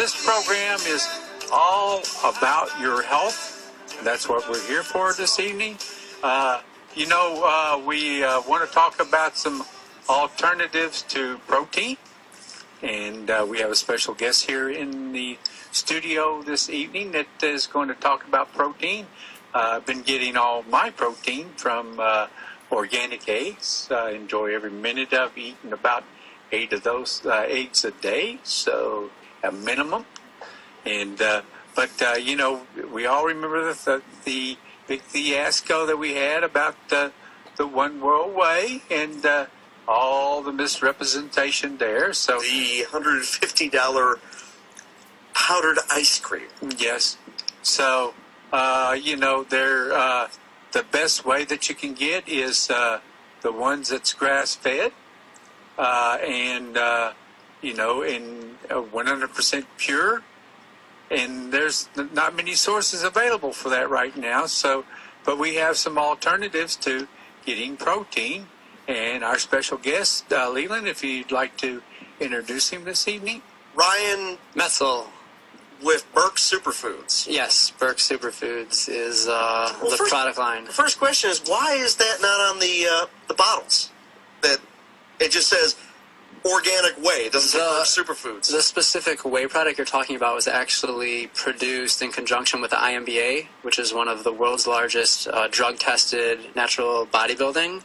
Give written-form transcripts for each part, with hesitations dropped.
this program is all about your health. That's what we're here for this evening. We want to talk about some alternatives to protein. And we have a special guest here in the studio this evening that is going to talk about protein. I've been getting all my protein from organic eggs. I enjoy every minute of eating about 8 of those eggs a day, so a minimum. And we all remember the big fiasco that we had about the One World Way and all the misrepresentation there. So the $150 powdered ice cream. Yes. So the best way that you can get is the ones that's grass fed, and 100% pure. And there's not many sources available for that right now. So, but we have some alternatives to getting protein. And our special guest, Leland, if you'd like to introduce him this evening. Ryan Muetzel with Burke's Superfoods. Yes, Burke's Superfoods is the product line. The first question is, why is that not on the bottles? That it just says organic whey. It doesn't say Burke's Superfoods. The specific whey product you're talking about was actually produced in conjunction with the IMBA, which is one of the world's largest drug-tested natural bodybuilding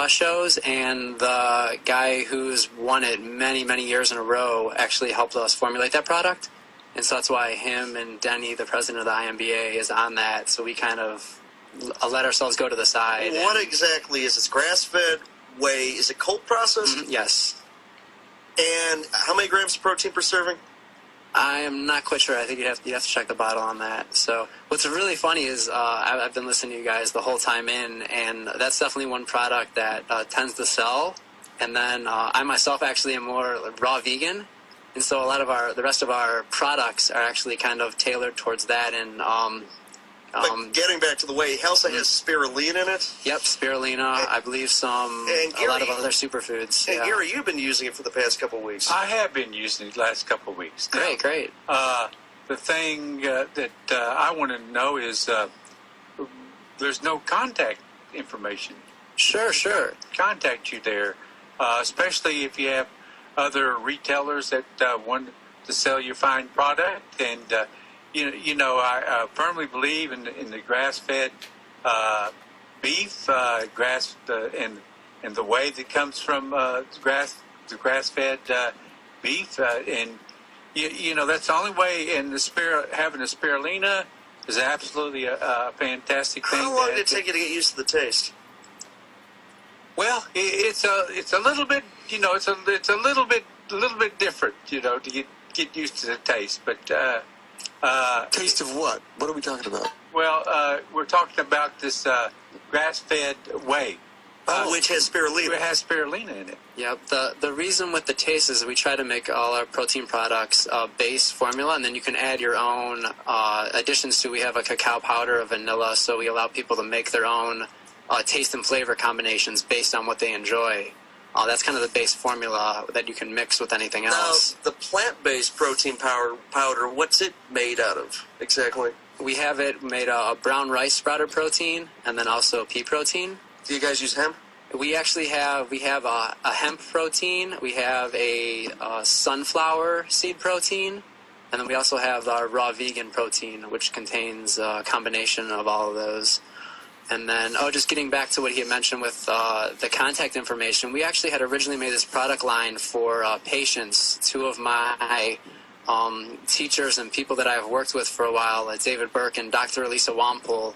shows, and the guy who's won it many, many years in a row actually helped us formulate that product. And so that's why him and Denny, the president of the IMBA, is on that. So we kind of let ourselves go to the side. What exactly is this? Grass-fed whey? Is it cold processed? Yes. And how many grams of protein per serving? I am not quite sure. I think you have to check the bottle on that. So what's really funny is I've been listening to you guys the whole time in, and that's definitely one product that tends to sell. And then I myself actually am more raw vegan, and so a lot of the rest of our products are actually kind of tailored towards that. And but getting back to the whey, he also has spirulina in it. Yep, spirulina. I believe a lot of other superfoods. And Gary, you've been using it for the past couple of weeks. I have been using it the last couple of weeks. Great, great. The thing that I want to know is there's no contact information. Sure. Contact you there, especially if you have other retailers that want to sell your fine product. And I firmly believe in the grass-fed beef, and the whey that comes from the grass-fed beef, and that's the only way. And having a spirulina is absolutely a fantastic thing. How long did it take you to get used to the taste? Well, it's a little bit, it's a little bit different, to get used to the taste, but. Taste of what? What are we talking about? Well, we're talking about this grass-fed whey. Which has spirulina. It has spirulina in it. Yep. The reason with the taste is we try to make all our protein products base formula, and then you can add your own additions to. We have a cacao powder, a vanilla, so we allow people to make their own taste and flavor combinations based on what they enjoy. That's kind of the base formula that you can mix with anything else. Now, the plant-based protein powder, what's it made out of exactly? We have it made of brown rice sprouted protein and then also pea protein. Do you guys use hemp? We actually have a hemp protein. We have a sunflower seed protein. And then we also have our raw vegan protein, which contains a combination of all of those. And then, just getting back to what he had mentioned with the contact information, we actually had originally made this product line for patients. Two of my teachers and people that I've worked with for a while, David Burke and Dr. Elisa Wampole,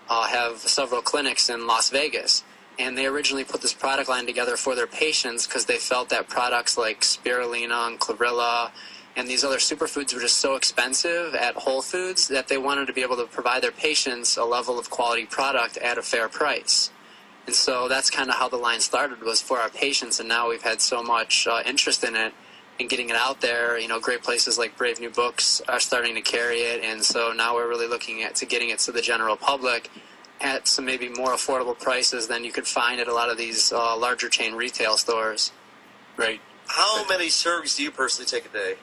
have several clinics in Las Vegas. And they originally put this product line together for their patients because they felt that products like spirulina and chlorella and these other superfoods were just so expensive at Whole Foods that they wanted to be able to provide their patients a level of quality product at a fair price. And so that's kind of how the line started, was for our patients, and now we've had so much interest in it and getting it out there. Great places like Brave New Books are starting to carry it, and so now we're really looking at getting it to the general public at some maybe more affordable prices than you could find at a lot of these larger chain retail stores. Right. How many servings do you personally take a day?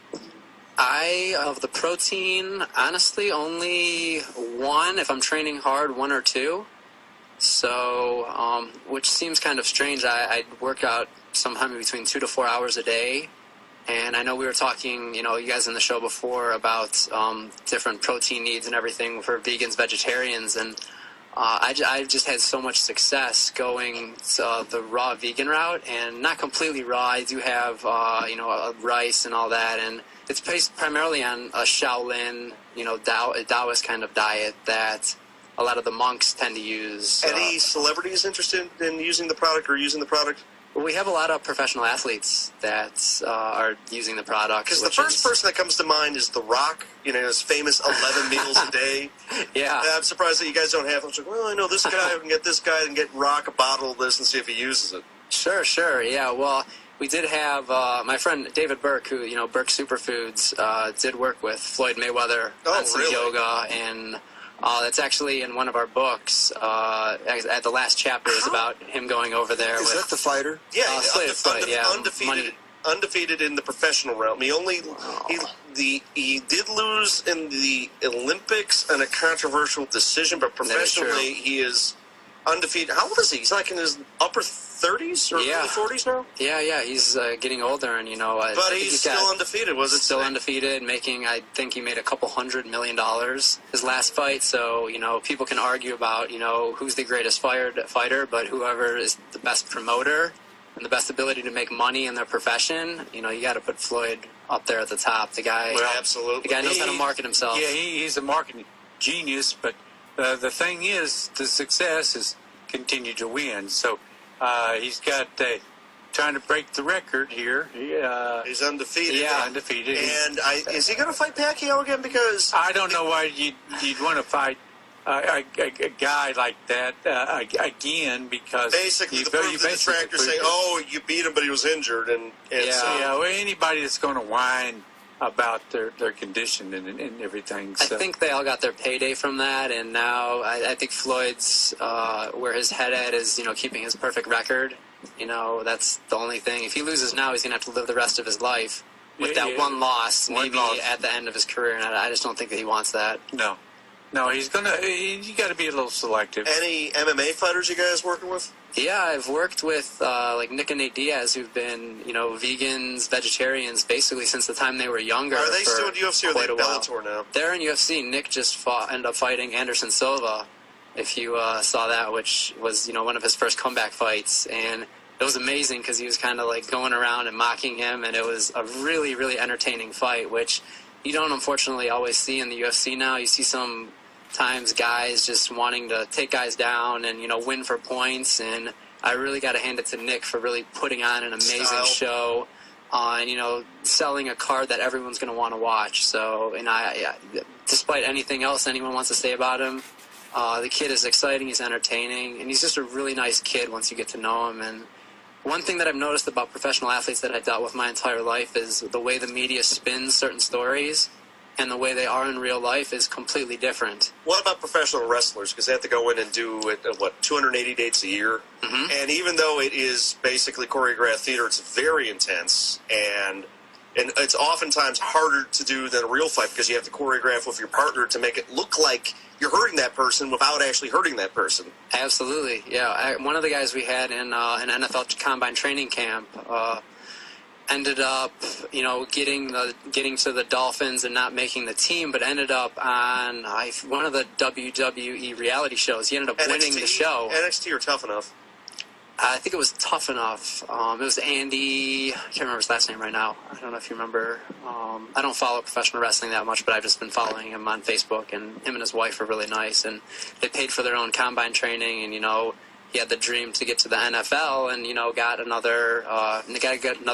Of the protein, honestly, only one. If I'm training hard, one or two. So, which seems kind of strange. I work out sometime between 2 to 4 hours a day. And I know we were talking, you guys in the show before about different protein needs and everything for vegans, vegetarians. And I've just had so much success going the raw vegan route, and not completely raw. I do have, rice and all that. And it's based primarily on a Shaolin, Taoist kind of diet that a lot of the monks tend to use. Any celebrities interested in using the product or using the product? Well, we have a lot of professional athletes that are using the product. Because the first person that comes to mind is The Rock, his famous 11 meals a day. Yeah. And I'm surprised that you guys don't have them. It's like, well, I know this guy, I can get this guy and get Rock a bottle of this and see if he uses it. Sure. Yeah, well, we did have my friend David Burke, who, Burke Superfoods, did work with Floyd Mayweather on some yoga, and that's actually in one of our books. At the last chapter is about him going over there. Is that the fighter? Yeah, undefeated. Undefeated in the professional realm. He did lose in the Olympics in a controversial decision, but professionally he is undefeated. How old is he? He's like in his upper 30s or early 40s now? Yeah, he's getting older, and but he's still undefeated. Was it still undefeated? I think he made a couple $100 million his last fight. So people can argue about who's the greatest fighter, but whoever is the best promoter and the best ability to make money in their profession, you got to put Floyd up there at the top. The guy, absolutely, the guy knows how to market himself. Yeah, he's a marketing genius, but the thing is, the success is continue to win. So he's got trying to break the record here. He's undefeated. Yeah, undefeated. And is he going to fight Pacquiao again? Because I don't know why you'd want to fight a guy like that again, because basically the detractors say, "Oh, you beat him, but he was injured," and well, anybody that's going to whine about their condition and everything. So. I think they all got their payday from that, and now I think Floyd's where his head at is, keeping his perfect record. That's the only thing. If he loses now, he's going to have to live the rest of his life with that one loss, maybe at the end of his career, and I just don't think that he wants that. No, you got to be a little selective. Any MMA fighters you guys working with? Yeah, I've worked with like Nick and Nate Diaz, who've been, vegans, vegetarians, basically since the time they were younger. Are they still in UFC or are they in Bellator now? They're in UFC. Nick just ended up fighting Anderson Silva, if you saw that, which was, one of his first comeback fights. And it was amazing because he was kind of like going around and mocking him, and it was a really, really entertaining fight, which you don't unfortunately always see in the UFC now. You see sometimes guys just wanting to take guys down and, win for points. And I really got to hand it to Nick for really putting on an amazing show on, selling a card that everyone's going to want to watch. So, and despite anything else anyone wants to say about him, the kid is exciting, he's entertaining, and he's just a really nice kid once you get to know him. And one thing that I've noticed about professional athletes that I dealt with my entire life is the way the media spins certain stories and the way they are in real life is completely different. What about professional wrestlers? Because they have to go in and do, 280 dates a year? Mm-hmm. And even though it is basically choreographed theater, it's very intense, and it's oftentimes harder to do than a real fight because you have to choreograph with your partner to make it look like you're hurting that person without actually hurting that person. Absolutely, yeah. One of the guys we had in an NFL Combine training camp ended up, getting to the Dolphins and not making the team, but ended up on one of the WWE reality shows. He ended up winning the show. NXT or Tough Enough? I think it was Tough Enough. It was Andy. I can't remember his last name right now. I don't know if you remember. I don't follow professional wrestling that much, but I've just been following him on Facebook. And him and his wife are really nice. And they paid for their own combine training. And he had the dream to get to the NFL, and got another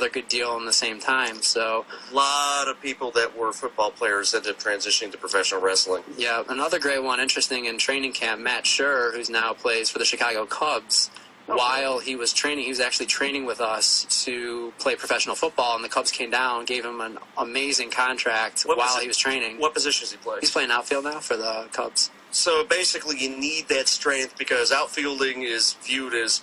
good deal in the same time. So a lot of people that were football players ended up transitioning to professional wrestling. Yeah, another great one, interesting in training camp. Matt Scherr, who's now plays for the Chicago Cubs. While he was training, he was actually training with us to play professional football, and the Cubs came down, gave him an amazing contract while he was training. What position does he play? He's playing outfield now for the Cubs. So basically you need that strength because outfielding is viewed as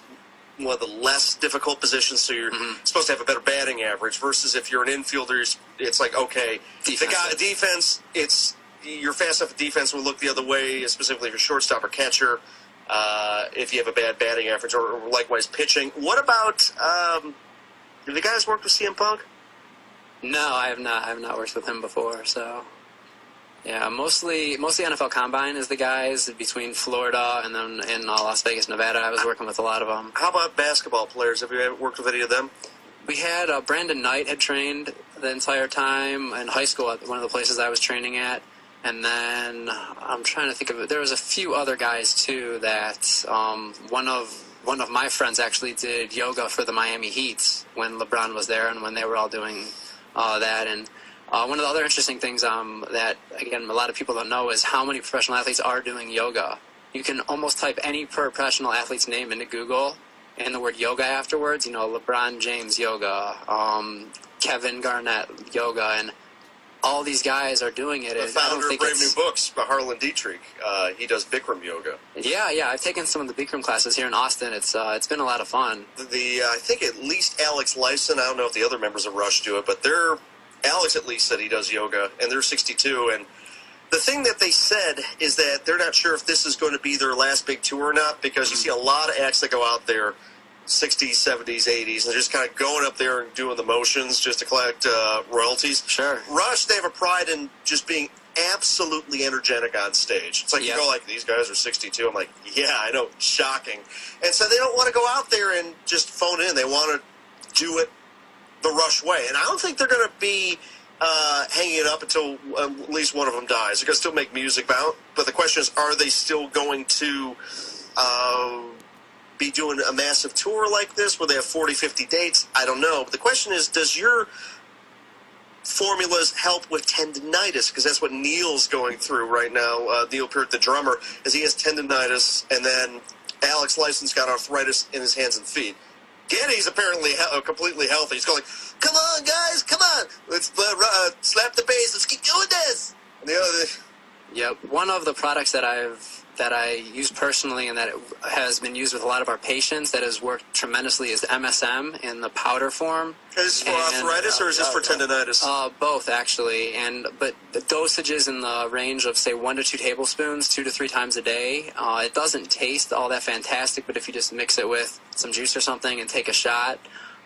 one of the less difficult positions, so you're supposed to have a better batting average, versus if you're an infielder, it's like, okay, defense, it's you're fast enough at defense will look the other way, specifically if you're shortstop or catcher, if you have a bad batting average, or likewise pitching. What about, have the guys worked with CM Punk? No, I have not. I have not worked with him before, so... Yeah, mostly NFL Combine is the guys between Florida and then in Las Vegas, Nevada. I was working with a lot of them. How about basketball players? Have you worked with any of them? We had Brandon Knight had trained the entire time in high school at one of the places I was training at. And then I'm trying to think of it. There was a few other guys, too, that one of my friends actually did yoga for the Miami Heat when LeBron was there and when they were all doing that. And one of the other interesting things that, again, a lot of people don't know is how many professional athletes are doing yoga. You can almost type any professional athlete's name into Google and the word yoga afterwards. You know, LeBron James yoga, Kevin Garnett yoga, and all these guys are doing it. The founder of Brave New Books, Harlan Dietrich, he does Bikram yoga. Yeah, I've taken some of the Bikram classes here in Austin. It's been a lot of fun. I think at least Alex Lyson, I don't know if the other members of Rush do it, but Alex at least said he does yoga, and they're 62. And the thing that they said is that they're not sure if this is going to be their last big tour or not, because you see a lot of acts that go out there, 60s, 70s, 80s, and they're just kind of going up there and doing the motions just to collect royalties. Sure. Rush, they have a pride in just being absolutely energetic on stage. It's like you go like, these guys are 62. I'm like, yeah, I know, shocking. And so they don't want to go out there and just phone it in. They want to do it the Rush way. And I don't think they're going to be hanging it up until at least one of them dies. They're going to still make music about, but the question is, are they still going to be doing a massive tour like this where they have 40, 50 dates? I don't know. But the question is, does your formulas help with tendinitis? Because that's what Neil's going through right now. Neil Peart, the drummer, is he has tendinitis, and then Alex Lyson's got arthritis in his hands and feet. Geddy's apparently completely healthy. He's going, come on, guys, come on. Let's slap the bass. Let's keep doing this. And the other... Yep. One of the products that I use personally and that has been used with a lot of our patients that has worked tremendously is MSM in the powder form. Is this for arthritis or is this for tendinitis? Both, actually. But the dosage is in the range of, say, 1 to 2 tablespoons, 2 to 3 times a day. It doesn't taste all that fantastic, but if you just mix it with some juice or something and take a shot.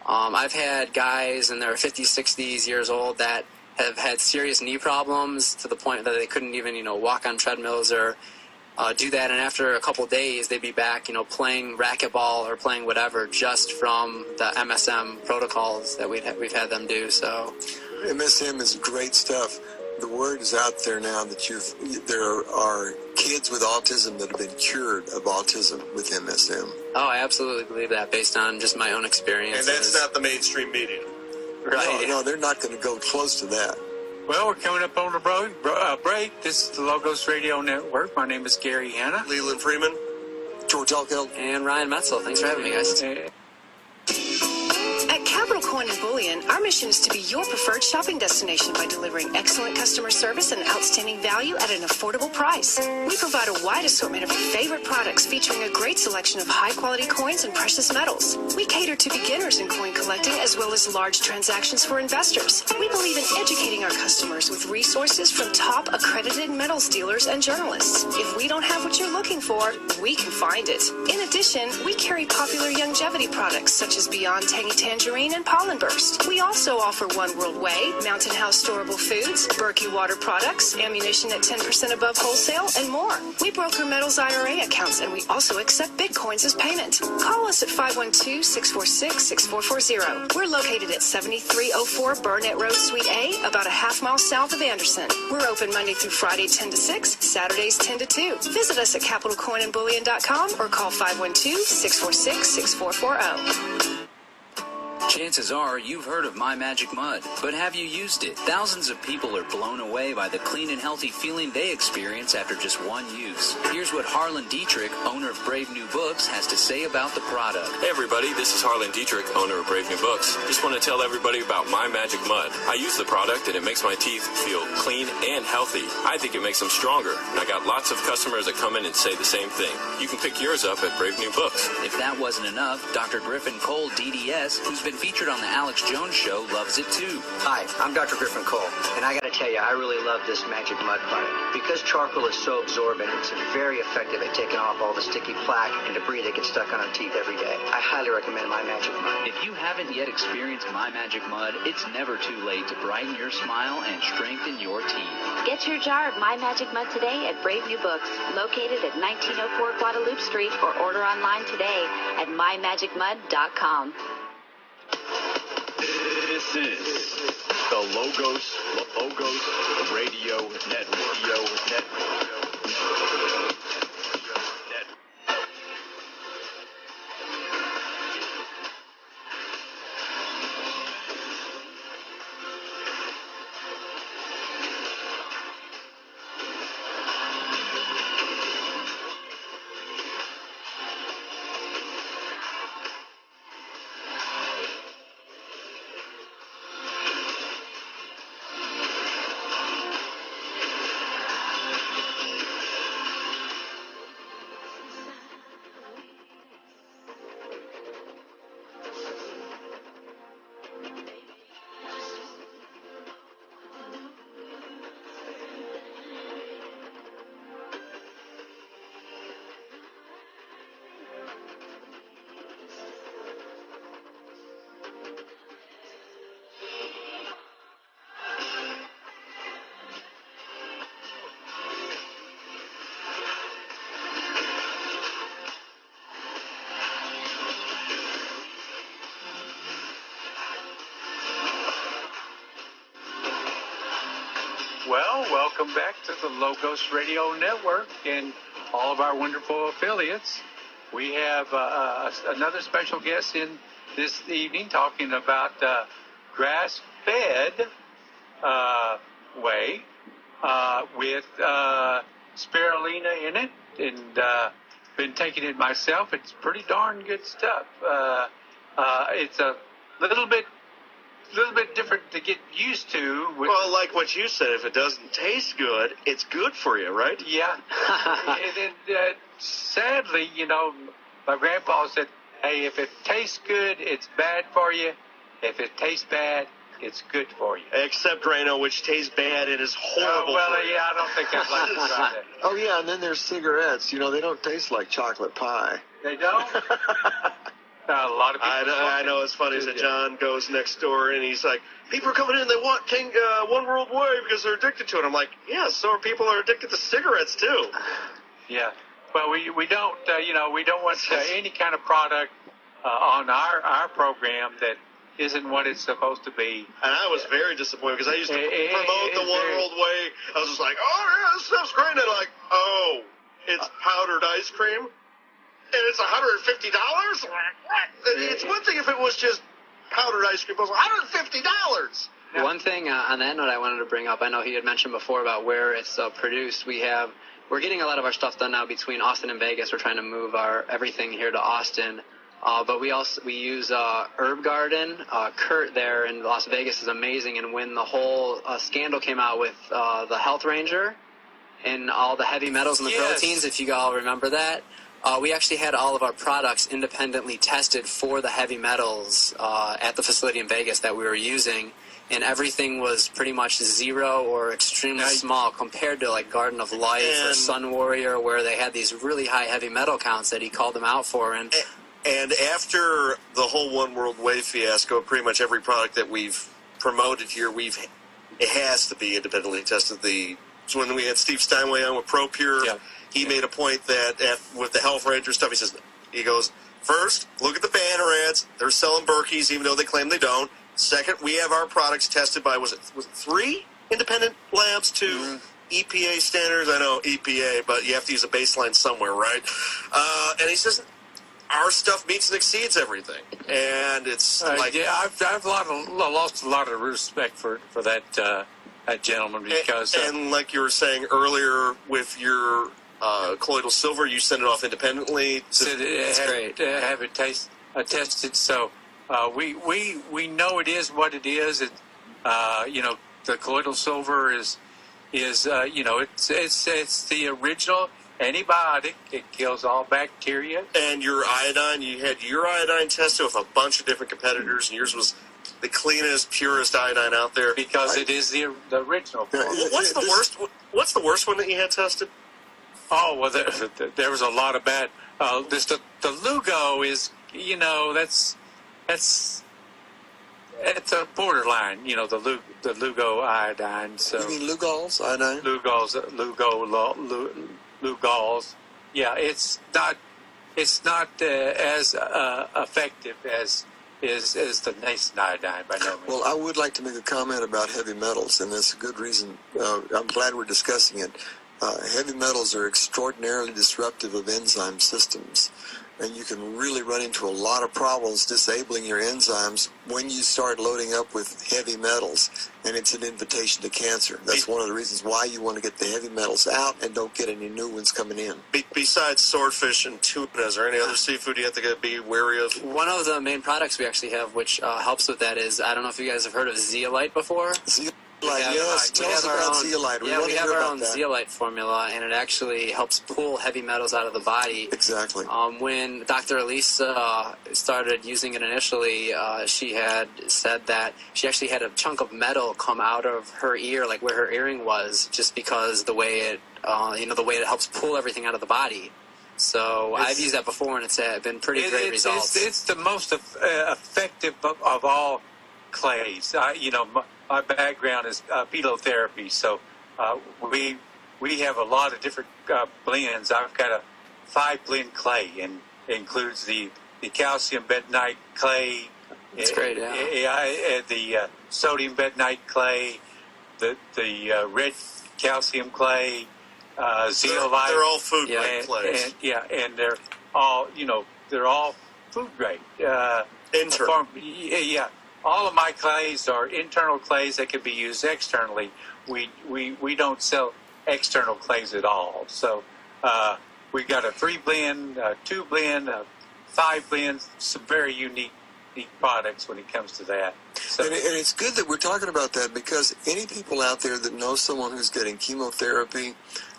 I've had guys in their 50s, 60s years old that have had serious knee problems to the point that they couldn't even, walk on treadmills or do that, and after a couple days, they'd be back, playing racquetball or playing whatever, just from the MSM protocols that we've had them do. So, MSM is great stuff. The word is out there now that there are kids with autism that have been cured of autism with MSM. Oh, I absolutely believe that, based on just my own experience. And that's not the mainstream media, right? No, they're not going to go close to that. Well, we're coming up on the break. This is the Logos Radio Network. My name is Gary Hanna. Leland Freeman. George Alkeld. And Ryan Muetzel. Thanks for having me, guys. At Capital Coin and Bullion, our mission is to be your preferred shopping destination by delivering excellent customer service and outstanding value at an affordable price. We provide a wide assortment of your favorite products featuring a great selection of high-quality coins and precious metals. We cater to beginners in coin collecting as well as large transactions for investors. We believe in educating our customers with resources from top accredited metals dealers and journalists. If we don't have what you're looking for, we can find it. In addition, we carry popular longevity products such as Beyond Tangy Tangerine and Pollen Burst. We also offer One World Way, Mountain House storable foods, Berkey water products, ammunition at 10% above wholesale, and more. We broker metals IRA accounts, and we also accept Bitcoins as payment. Call us at 512-646-6440. We're located at 7304 Burnett Road, Suite A, about a half-mile south of Anderson. We're open Monday through Friday 10 to 6, Saturdays 10 to 2. Visit us at capitalcoinandbullion.com or call 512-646-6440. Chances are you've heard of My Magic Mud, but have you used it? Thousands of people are blown away by the clean and healthy feeling they experience after just one use. Here's what Harlan Dietrich, owner of Brave New Books, has to say about the product. Hey everybody, this is Harlan Dietrich, owner of Brave New Books. Just want to tell everybody about My Magic Mud. I use the product and it makes my teeth feel clean and healthy. I think it makes them stronger. And I got lots of customers that come in and say the same thing. You can pick yours up at Brave New Books. If that wasn't enough, Dr. Griffin Cole, DDS, who's been featured on the Alex Jones Show, loves it too. Hi, I'm Dr. Griffin Cole, and I gotta tell you, I really love this Magic Mud product. Because charcoal is so absorbent, it's very effective at taking off all the sticky plaque and debris that gets stuck on our teeth every day. I highly recommend My Magic Mud. If you haven't yet experienced My Magic Mud, it's never too late to brighten your smile and strengthen your teeth. Get your jar of My Magic Mud today at Brave New Books, located at 1904 Guadalupe Street, or order online today at mymagicmud.com. This is the Logos Radio Network. Well, welcome back to the Logos Radio Network and all of our wonderful affiliates. We have another special guest in this evening talking about grass-fed whey with spirulina in it, and been taking it myself. It's pretty darn good stuff. It's a little bit different to get used to. Well, like what you said, if it doesn't taste good, it's good for you, right? Yeah. And sadly, my grandpa said, hey, if it tastes good, it's bad for you. If it tastes bad, it's good for you. Except Drano, which tastes bad and is horrible for you. Yeah, I don't think I'd like to try that. Oh, yeah, and then there's cigarettes. They don't taste like chocolate pie. They don't? A lot of people. I know it's funny that John goes next door and he's like, people are coming in, they want One World Way because they're addicted to it. I'm like, yeah, so are people are addicted to cigarettes too. Yeah. Well, we don't we don't want any kind of product on our program that isn't what it's supposed to be. And I was very disappointed because I used to promote the One World Way. I was just like, oh yeah, this stuff's great. And I'm like, oh, it's powdered ice cream. And it's $150? It's one thing if it was just powdered ice cream, but $150. One thing on that note I wanted to bring up, I know he had mentioned before about where it's produced. We're getting a lot of our stuff done now between Austin and Vegas. We're trying to move everything here to Austin. But we use Herb Garden. Kurt there in Las Vegas is amazing. And when the whole scandal came out with the Health Ranger and all the heavy metals and the proteins, if you all remember that, we actually had all of our products independently tested for the heavy metals at the facility in Vegas that we were using, and everything was pretty much zero or extremely small compared to like Garden of Life or Sun Warrior, where they had these really high heavy metal counts that he called them out for. And after the whole One World Way fiasco, pretty much every product that we've promoted here, it has to be independently tested. So when we had Steve Steinway on with ProPure, he made a point that with the Health Ranger stuff, he goes, first, look at the banner ads. They're selling Berkeys, even though they claim they don't. Second, we have our products tested by, was it 3 independent labs to EPA standards? I know EPA, but you have to use a baseline somewhere, right? And he says, our stuff meets and exceeds everything, and it's like I've lost a lot of respect for that gentleman because and like you were saying earlier with your colloidal silver, you send it off independently. Have it tested. So we know it is what it is. The colloidal silver is it's the original antibiotic. It kills all bacteria. And your iodine, you had your iodine tested with a bunch of different competitors, and yours was the cleanest, purest iodine out there because it is the original form. What's the worst? What's the worst one that you had tested? Oh well, there was a lot of bad. The Lugo is it's a borderline. The Lugo iodine. So you mean Lugol's iodine? Lugol's. Yeah, it's not as effective as the nascent iodine by no means. Well, I would like to make a comment about heavy metals, and that's a good reason. I'm glad we're discussing it. Heavy metals are extraordinarily disruptive of enzyme systems, and you can really run into a lot of problems disabling your enzymes when you start loading up with heavy metals, and it's an invitation to cancer. That's one of the reasons why you want to get the heavy metals out and don't get any new ones coming in. Besides swordfish and tuna, is there any other seafood you have to be wary of? One of the main products we actually have, which helps with that, is, I don't know if you guys have heard of Zeolite before. Yes, tell us about Zeolite. We have our own Zeolite formula, and it actually helps pull heavy metals out of the body. Exactly. When Dr. Elise started using it initially, she had said that she actually had a chunk of metal come out of her ear, like where her earring was, just because the way it helps pull everything out of the body. So I've used that before, and it's been pretty great results. It's the most effective of all clays. My background is pedotherapy, so we have a lot of different blends. I've got a 5-blend clay, and it includes the calcium bentonite clay. That's great. Yeah. The sodium bentonite clay, the red calcium clay, zeolite. They're all food grade clays. And they're all food grade. Internal. All of my clays are internal clays that can be used externally. We don't sell external clays at all. So we got a 3-blend, a 2-blend, a 5-blend, some very unique products when it comes to that. So, and it's good that we're talking about that, because any people out there that know someone who's getting chemotherapy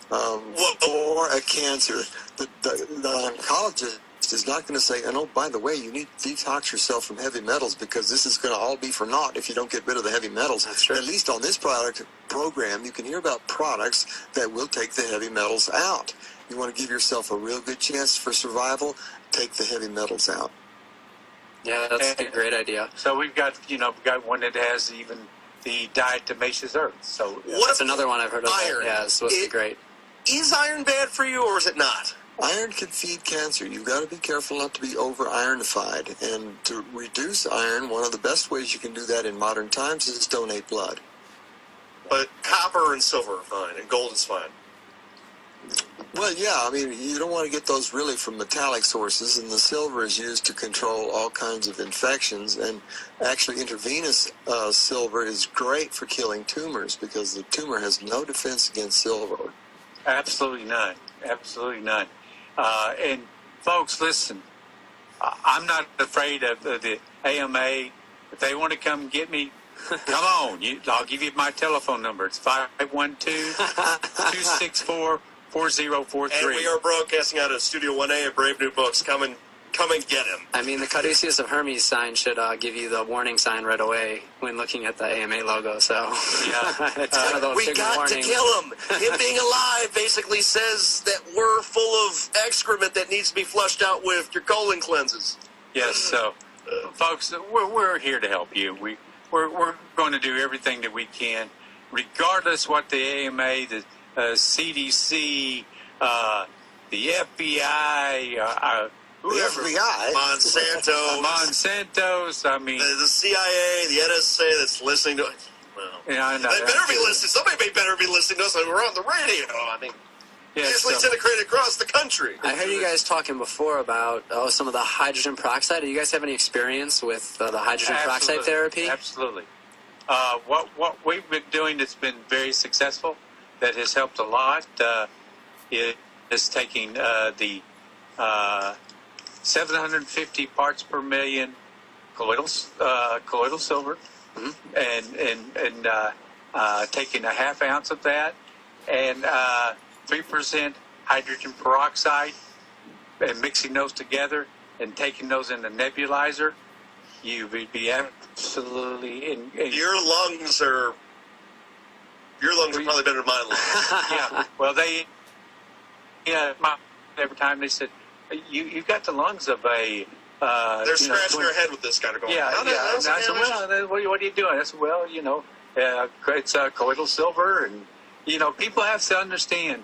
for a cancer, the oncologist is not going to say, and oh, by the way, you need to detox yourself from heavy metals, because this is going to all be for naught if you don't get rid of the heavy metals. That's true. At least on this program, you can hear about products that will take the heavy metals out. You want to give yourself a real good chance for survival, take the heavy metals out. Yeah, that's a great idea. So we've got one that has even the diatomaceous earth. So that's another one I've heard of. Iron. Yeah, it's supposed to be great. Is iron bad for you, or is it not? Iron can feed cancer. You've got to be careful not to be over-ironified. And to reduce iron, one of the best ways you can do that in modern times is donate blood. But copper and silver are fine, and gold is fine. Well, yeah, I mean, you don't want to get those really from metallic sources, and the silver is used to control all kinds of infections, and actually intravenous silver is great for killing tumors, because the tumor has no defense against silver. Absolutely none. Absolutely none. And folks, listen, I'm not afraid of the AMA. If they want to come get me, come on. I'll give you my telephone number. It's 512-264-4043. And we are broadcasting out of Studio 1A at Brave New Books. Come and get him. I mean, the Caduceus of Hermes sign should give you the warning sign right away when looking at the AMA logo. So yeah, it's kind of the we got warning. to kill him. Him being alive basically says that we're full of excrement that needs to be flushed out with your colon cleanses. Yes. So, folks, we're here to help you. We're going to do everything that we can, regardless what the AMA, the CDC, the FBI. Whoever. The FBI? Monsanto's, I mean, the CIA, the NSA that's listening to it. Well, yeah, I know. they better be listening. Somebody better be listening to us. We're on the radio. I mean, Athletes integrated across the country. I heard you guys talking before about some of the hydrogen peroxide. Do you guys have any experience with the hydrogen peroxide therapy? Absolutely. What we've been doing that's been very successful, that has helped a lot, is taking the 750 parts per million colloidal silver, and taking a half ounce of that, and 3% hydrogen peroxide, and mixing those together and taking those in the nebulizer, you would be absolutely in your lungs are probably better than my lungs. Yeah. Well, every time they said, you've got the lungs of a. They're scratching their head with this kind of going. Yeah. And I said, well, what are you doing? I said, well, it's colloidal silver, and people have to understand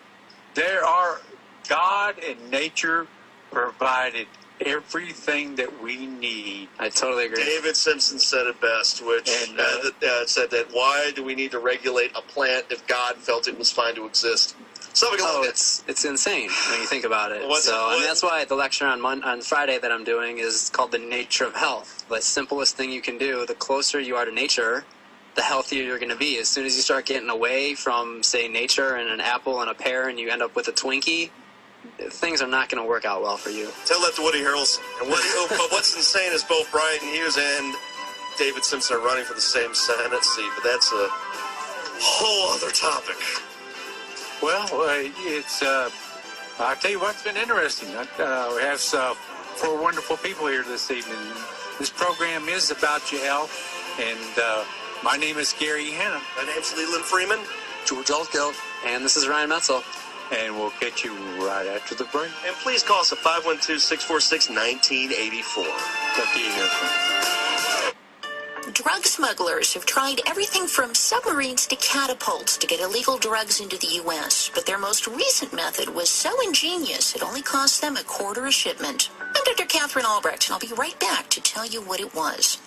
God and nature provided everything that we need. I totally agree. David Simpson said it best, which said that why do we need to regulate a plant if God felt it was fine to exist? It's insane when you think about it. And that's why the lecture on Friday that I'm doing is called The Nature of Health. The simplest thing you can do, the closer you are to nature, the healthier you're going to be. As soon as you start getting away from, say, nature and an apple and a pear, and you end up with a Twinkie, things are not going to work out well for you. Tell that to Woody Harrelson. And what's insane is both Brian Hughes and David Simpson are running for the same Senate seat, but that's a whole other topic. Well, I'll tell you what's been interesting. We have 4 wonderful people here this evening. This program is about your health, and my name is Gary Hanna. My name's Leland Freeman. George Altgeld. And this is Ryan Muetzel. And we'll catch you right after the break. And please call us at 512-646-1984. Talk to you here soon. Drug smugglers have tried everything from submarines to catapults to get illegal drugs into the U.S., but their most recent method was so ingenious it only cost them a quarter a shipment. I'm Dr. Catherine Albrecht, and I'll be right back to tell you what it was.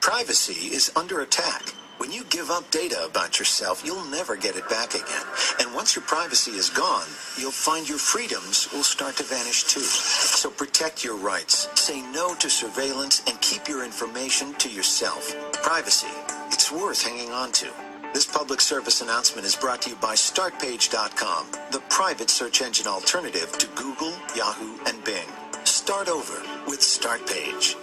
Privacy is under attack. When you give up data about yourself, you'll never get it back again. And once your privacy is gone, you'll find your freedoms will start to vanish too. So protect your rights, say no to surveillance, and keep your information to yourself. Privacy, it's worth hanging on to. This public service announcement is brought to you by StartPage.com, the private search engine alternative to Google, Yahoo, and Bing. Start over with StartPage.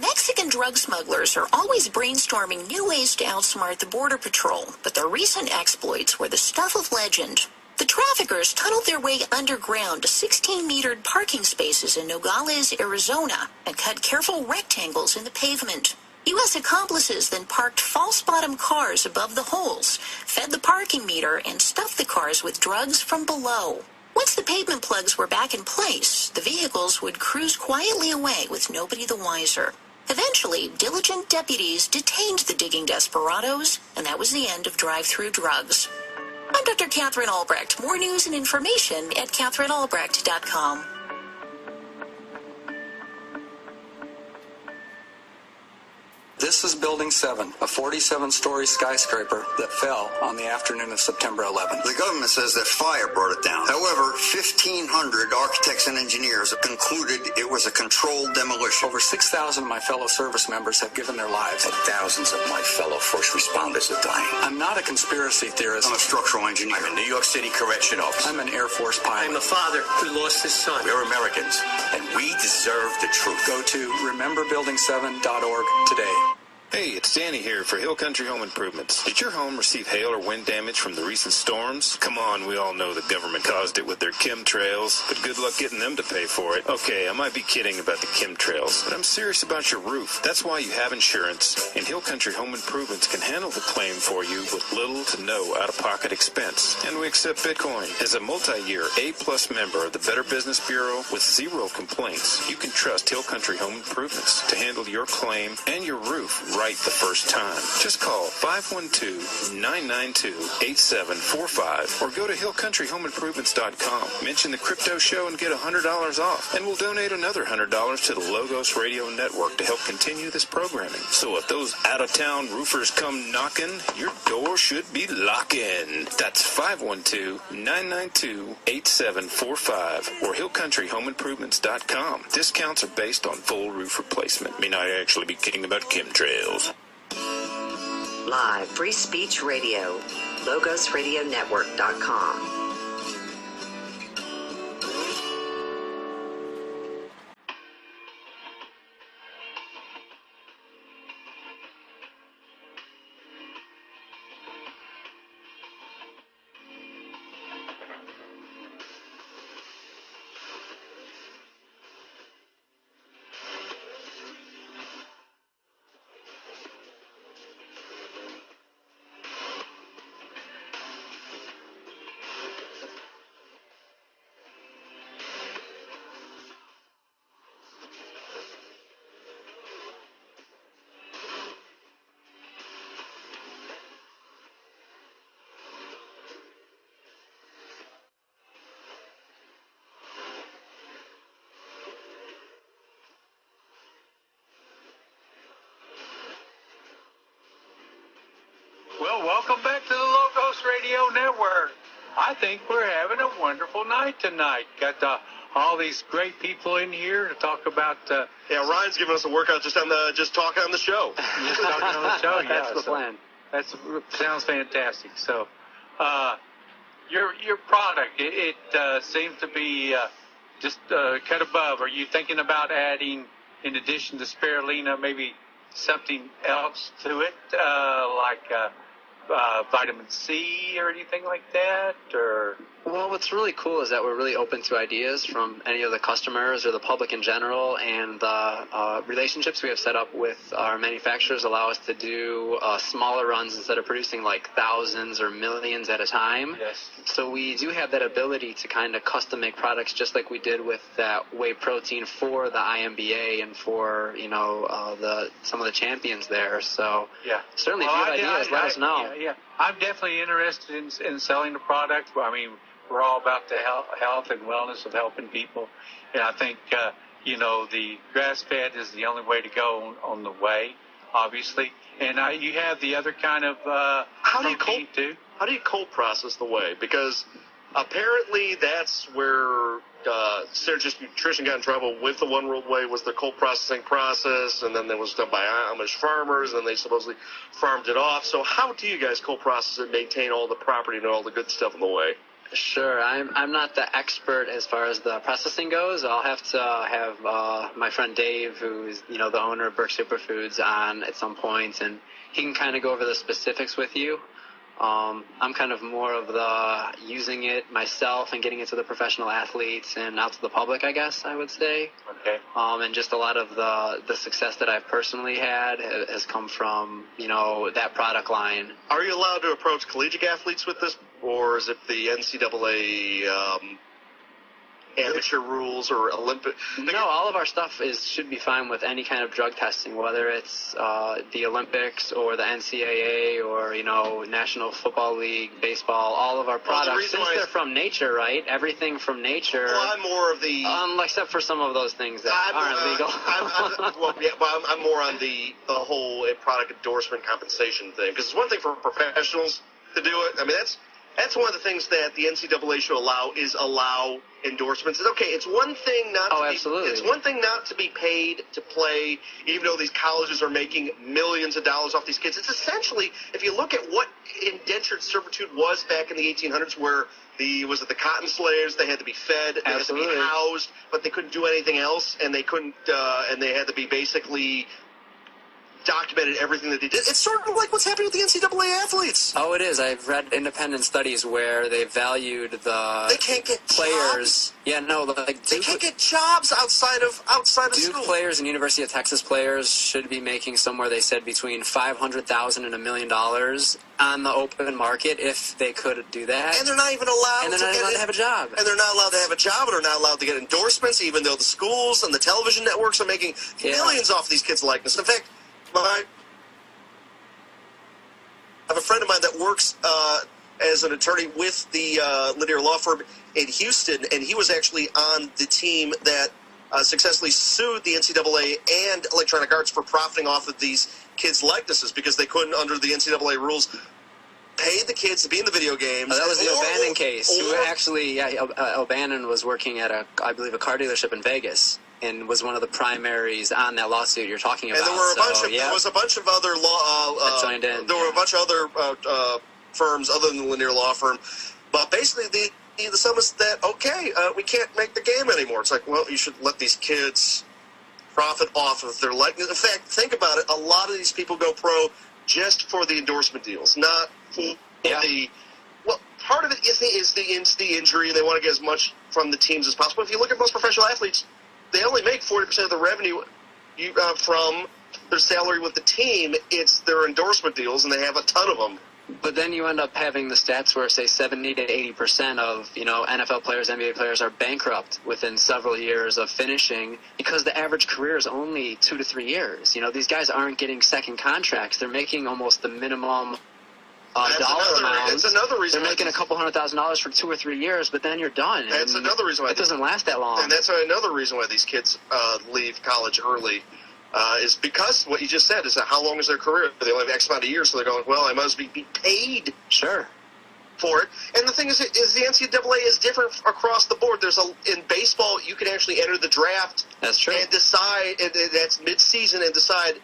Mexican drug smugglers are always brainstorming new ways to outsmart the Border Patrol, but their recent exploits were the stuff of legend. The traffickers tunneled their way underground to 16-metered parking spaces in Nogales, Arizona, and cut careful rectangles in the pavement. U.S. accomplices then parked false-bottom cars above the holes, fed the parking meter, and stuffed the cars with drugs from below. Once the pavement plugs were back in place, the vehicles would cruise quietly away with nobody the wiser. Eventually, diligent deputies detained the digging desperados, and that was the end of drive-through drugs. I'm Dr. Catherine Albrecht. More news and information at CatherineAlbrecht.com. This is Building 7, a 47-story skyscraper that fell on the afternoon of September 11th. The government says that fire brought it down. However, 1,500 architects and engineers have concluded it was a controlled demolition. Over 6,000 of my fellow service members have given their lives. And thousands of my fellow first responders are dying. I'm not a conspiracy theorist. I'm a structural engineer. I'm a New York City correction officer. I'm an Air Force pilot. I'm a father who lost his son. We're Americans, and we deserve the truth. Go to rememberbuilding7.org today. Hey, it's Danny here for Hill Country Home Improvements. Did your home receive hail or wind damage from the recent storms? Come on, we all know the government caused it with their chemtrails, but good luck getting them to pay for it. Okay, I might be kidding about the chemtrails, but I'm serious about your roof. That's why you have insurance, and Hill Country Home Improvements can handle the claim for you with little to no out-of-pocket expense. And we accept Bitcoin. As a multi-year A-plus member of the Better Business Bureau with 0 complaints, you can trust Hill Country Home Improvements to handle your claim and your roof right right the first time. Just call 512-992-8745 or go to hillcountryhomeimprovements.com. Mention the Crypto Show and get $100 off, and we'll donate another $100 to the Logos Radio Network to help continue this programming. So if those out-of-town roofers come knocking, your door should be locking. That's 512-992-8745 or hillcountryhomeimprovements.com. Discounts are based on full roof replacement. May not actually be kidding about chemtrails. Live Free Speech Radio, LogosRadioNetwork.com. Well, welcome back to the Logos Radio Network. I think we're having a wonderful night tonight. Got all these great people in here to talk about. Yeah, Ryan's giving us a workout just talking on the show. Just talking on the show. Yeah, that's the plan. That sounds fantastic. So, your product it seems to be just cut above. Are you thinking about adding, in addition to spirulina, maybe something else to it, like vitamin C or anything like that? Or well, what's really cool is that we're really open to ideas from any of the customers or the public in general, and the relationships we have set up with our manufacturers allow us to do smaller runs instead of producing like thousands or millions at a time. Yes. So we do have that ability to kind of custom make products, just like we did with that whey protein for the IMBA and for some of the champions there. So yeah, certainly if you have ideas, let us know. Yeah, I'm definitely interested in selling the product. I mean, we're all about the health and wellness of helping people, and I think the grass-fed is the only way to go on the whey, obviously. And you have the other kind of how do you cold process the whey? Because apparently that's where Synergist Nutrition got in trouble with the One World Whey, was the cold processing process, and then it was done by Amish farmers, and they supposedly farmed it off. So how do you guys cold process it, maintain all the property and all the good stuff in the whey? Sure. I'm not the expert as far as the processing goes. I'll have to have my friend Dave, who's the owner of Burke Superfoods, on at some point, and he can kind of go over the specifics with you. I'm kind of more of the using it myself and getting it to the professional athletes and out to the public, I guess I would say. Okay. And just a lot of the success that I've personally had has come from, that product line. Are you allowed to approach collegiate athletes with this, or is it the NCAA amateur rules or Olympic? No, all of our stuff should be fine with any kind of drug testing, whether it's the Olympics or the NCAA or National Football League, baseball. All of our products, since they're from nature, right? Everything from nature. Well, I'm more of the except for some of those things that aren't legal. I'm more on the whole product endorsement compensation thing, because it's one thing for professionals to do it. I mean, that's one of the things that the NCAA should allow endorsements. It's okay. It's one thing not to be paid to play, even though these colleges are making millions of dollars off these kids. It's essentially, if you look at what indentured servitude was back in the 1800s, where the cotton slaves, they had to be fed, they had to be housed, but they couldn't do anything else, and they couldn't, and they had to be basically documented everything that they did. It's sort of like what's happening with the NCAA athletes. Oh, it is. I've read independent studies where they valued they can't get players. Jobs. Yeah, no, they can't get jobs outside of Duke school. Players and University of Texas players should be making somewhere, they said, between $500,000 and $1 million on the open market if they could do that. And they're not even allowed to have a job. And they're not allowed to have a job, and they're not allowed to get endorsements, even though the schools and the television networks are making millions off these kids' likeness. In fact, friend of mine that works as an attorney with the Lanier Law Firm in Houston, and he was actually on the team that successfully sued the NCAA and Electronic Arts for profiting off of these kids' likenesses because they couldn't, under the NCAA rules, pay the kids to be in the video games. That was the O'Bannon case. O'Bannon was working at I believe a car dealership in Vegas, and was one of the primaries on that lawsuit you're talking about. And there were there was a bunch of other that joined in. There were a bunch of other firms other than the Lanier Law Firm, but basically the sum is that we can't make the game anymore. It's like, well, you should let these kids profit off of their likeness. In fact, think about it. A lot of these people go pro just for the endorsement deals, not for the. Well, part of it is the injury. They want to get as much from the teams as possible. If you look at most professional athletes, they only make 40% of the revenue from their salary with the team. It's their endorsement deals, and they have a ton of them. But then you end up having the stats where, say, 70 to 80% of NFL players, NBA players are bankrupt within several years of finishing because the average career is only 2 to 3 years. These guys aren't getting second contracts; they're making almost the minimum dollar amount. That's another reason. They're making a couple $100,000 for 2 or 3 years, but then you're done. That's another reason why it doesn't last that long. And that's another reason why these kids leave college early. Is because what you just said is that how long is their career? They only have X amount of years, so they're going, well, I must be paid for it. And the thing is the NCAA is different across the board. In baseball, you can actually enter the draft. That's true. And decide, and that's mid-season, and decide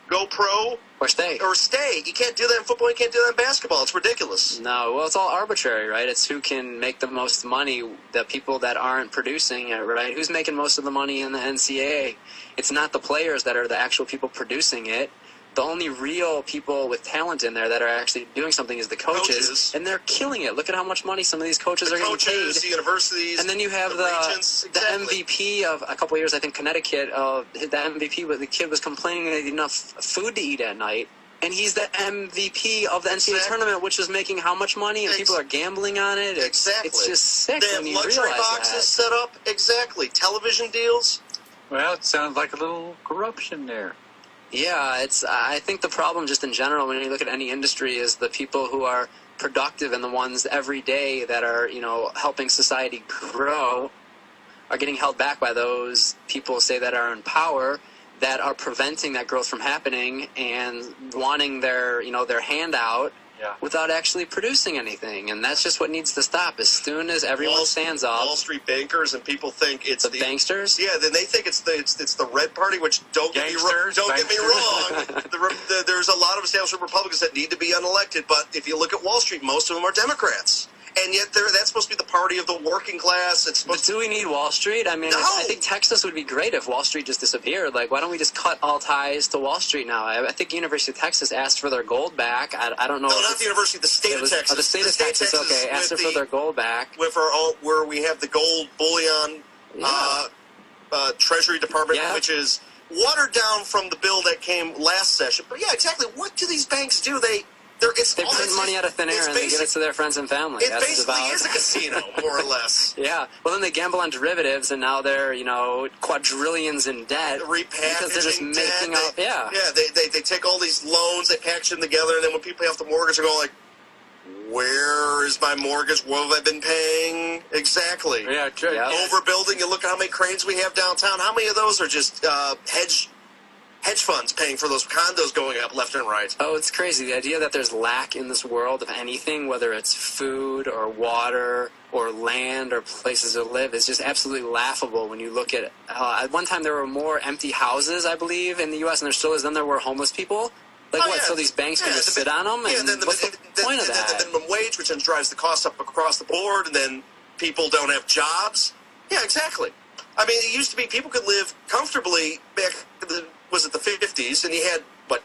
go pro or stay. You can't do that in football. You can't do that in basketball. It's ridiculous. No, well, it's all arbitrary, right? It's who can make the most money, the people that aren't producing it, right? Who's making most of the money in the NCAA? It's not the players that are the actual people producing it. The only real people with talent in there that are actually doing something is the coaches. And they're killing it. Look at how much money some of these coaches are getting paid. The universities, and then you have the MVP of a couple of years, I think Connecticut, the MVP, but the kid was complaining that he had enough food to eat at night. And he's the MVP of the NCAA tournament, which is making how much money? And people are gambling on it. It's just sick when you realize that. They have luxury boxes set up. Exactly. Television deals. Well, it sounds like a little corruption there. Yeah, I think the problem just in general when you look at any industry is the people who are productive and the ones every day that are, helping society grow are getting held back by those people, say, that are in power that are preventing that growth from happening and wanting their handout without actually producing anything. And that's just what needs to stop. As soon as everyone stands up. Wall Street bankers and people think it's the banksters? Yeah, then they think it's the red party, which don't get me wrong. There's a lot of established Republicans that need to be unelected, but if you look at Wall Street, most of them are Democrats. And yet that's supposed to be the party of the working class. But do we need Wall Street? I mean, no. I think Texas would be great if Wall Street just disappeared. Like, why don't we just cut all ties to Wall Street now? I think University of Texas asked for their gold back. I don't know. No, not the University, the state of Texas. The state of Texas, okay, asked for their gold back. Where we have the gold bullion Treasury Department, which is watered down from the bill that came last session. But yeah, exactly. What do these banks do? They print money out of thin air and they give it to their friends and family. It basically is a casino, more or less. Yeah. Well, then they gamble on derivatives, and now they're quadrillions in debt because they're just making up. Yeah. Yeah. They take all these loans, they package them together, and then when people pay off the mortgage, they're going like, "Where is my mortgage? What have I been paying?" Exactly. Yeah. True. Yeah. Overbuilding. You look at how many cranes we have downtown. How many of those are just hedge funds paying for those condos going up left and right? Oh, it's crazy. The idea that there's lack in this world of anything, whether it's food or water or land or places to live, is just absolutely laughable when you look at at one time there were more empty houses, I believe, in the U.S., and there still is, than there were homeless people. So these banks can just sit on them? And what's the point of that? The minimum wage, which then drives the cost up across the board, and then people don't have jobs. Yeah, exactly. I mean, it used to be people could live comfortably back in the 50s, and you had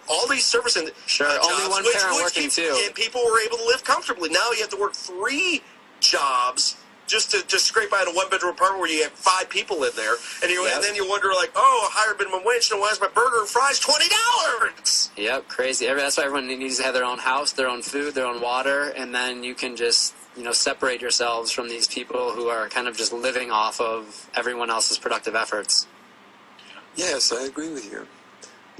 all these service and only one parent working too, and people were able to live comfortably. Now you have to work 3 jobs just to scrape out a 1-bedroom apartment where you have 5 people in there, and then you wonder a higher minimum wage. So why is my burger and fries $20? Yep, crazy. That's why everyone needs to have their own house, their own food, their own water, and then you can just separate yourselves from these people who are kind of just living off of everyone else's productive efforts. Yes, I agree with you.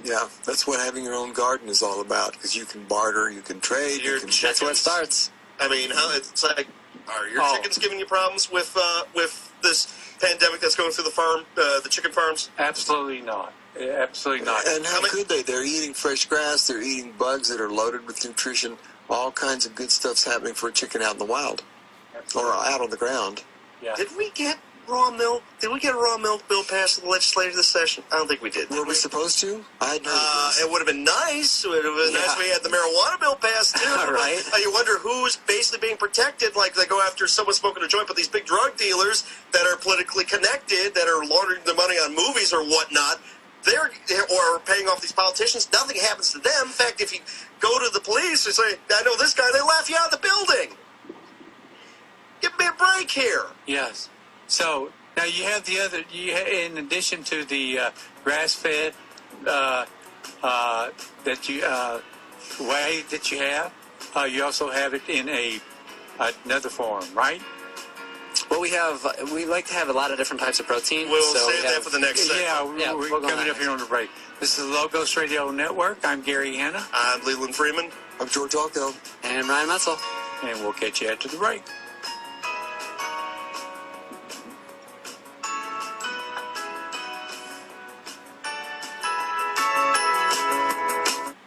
Yeah, that's what having your own garden is all about, because you can barter, you can trade. That's where it starts. I mean, it's like, are your chickens giving you problems with this pandemic that's going through the chicken farms? Absolutely not. Absolutely not. And how could they? They're eating fresh grass. They're eating bugs that are loaded with nutrition. All kinds of good stuff's happening for a chicken out in the wild. Or out on the ground. Yeah. Did we get raw milk? Did we get a raw milk bill passed in the legislature this session? I don't think we did. Were we supposed to? I hadn't heard of this. It would have been nice. It would have been nice if we had the marijuana bill passed too. Right. You wonder who's basically being protected. Like they go after someone smoking a joint, but these big drug dealers that are politically connected, that are laundering the money on movies or whatnot, or paying off these politicians. Nothing happens to them. In fact, if you go to the police and say, "I know this guy," they laugh you out of the building. Give me a break here. Yes. So now you have the other. In addition to the grass-fed that you whey that you have, you also have it in another form, right? Well, we like to have a lot of different types of protein. We'll save that for the next segment. Yeah, we're coming up here on the break. This is the Logos Radio Network. I'm Gary Hanna. I'm Leland Freeman. I'm George Alco. And I'm Ryan Muetzel. And we'll catch you after the break.